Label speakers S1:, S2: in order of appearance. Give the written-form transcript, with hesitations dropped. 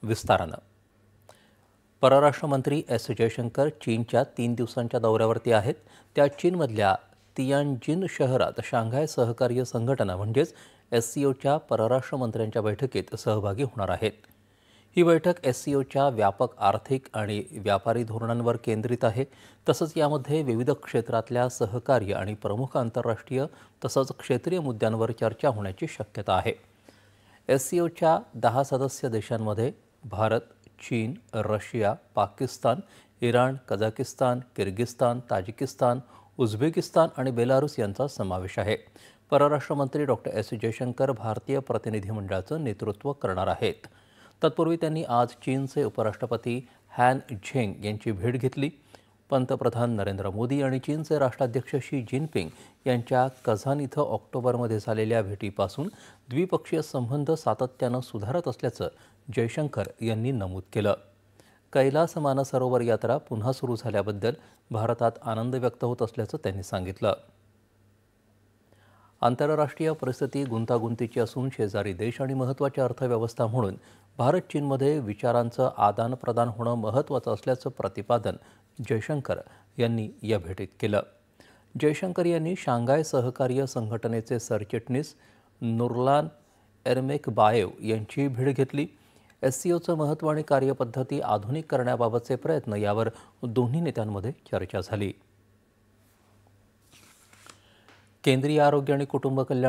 S1: विस्तारानं परराष्ट्र मंत्री एस जयशंकर चीनच्या 3 दिवसांच्या दौऱ्यावरती आहेत। त्या चीनमधल्या तियानजिन शहरात शांघाय सहकार्य संघटना म्हणजेच SCOच्या परराष्ट्र मंत्र्यांच्या बैठकीत सहभागी होणार आहेत। ही बैठक SCOच्या व्यापक आर्थिक आणि व्यापारी धोरणांवर केंद्रित आहे। तसंच यामध्ये विविध क्षेत्रातल्या सहकार्य आणि प्रमुख आंतरराष्ट्रीय तसंच क्षेत्रीय मुद्द्यांवर चर्चा होण्याची शक्यता आहे। SCOच्या 10 सदस्य देशांमध्ये भारत, चीन, Russia, Pakistan, Iran, Kazakhstan, Kyrgyzstan, Tajikistan, Uzbekistan आणि बेलारूस यांचा समावेश आहे। परराष्ट्र मंत्री डॉक्टर एस जयशंकर भारतीय प्रतिनिधिमंडळाचं नेतृत्व करणार आहेत। तत्पूर्वी त्यांनी आज चीनचे उपराष्ट्रपती हॅन झेंग यांची भेट घेतली। पंतप्रधान नरेंद्र मोदी आणि चीनचे राष्ट्राध्यक्ष शी जिनपिंग यांच्या कझान इथं ऑक्टोबरमध्ये झालेल्या भेटीपासून द्विपक्षीय संबंध सातत्यानं सुधारत असल्याचं जयशंकर यांनी नमूद केलं। कैलास मानसरोवर यात्रा पुन्हा सुरू झाल्याबद्दल भारतात आनंद व्यक्त होत असल्याचं त्यांनी सांगितलं। आंतरराष्ट्रीय परिस्थिती गुंतागुंतीची असून शेजारी देश आणि महत्त्वाची अर्थव्यवस्था म्हणून भारत चीनमध्ये विचारांचं आदानप्रदान होणं महत्त्वाचं असल्याचं प्रतिपादन जयशंकर यांनी या भेटीत केलं। जयशंकर यांनी शांघाय सहकार्य संघटनेचे सरचिटणीस नूरलान एर्मेकबायेव यांची भेट घेतली। SCOचं महत्त्व आणि कार्यपद्धती आधुनिक करण्याबाबतचे प्रयत्न यावर दोन्ही नेत्यांमध्ये चर्चा झाली। केंद्रीय आरोग्य आणि कुटुंब कल्याण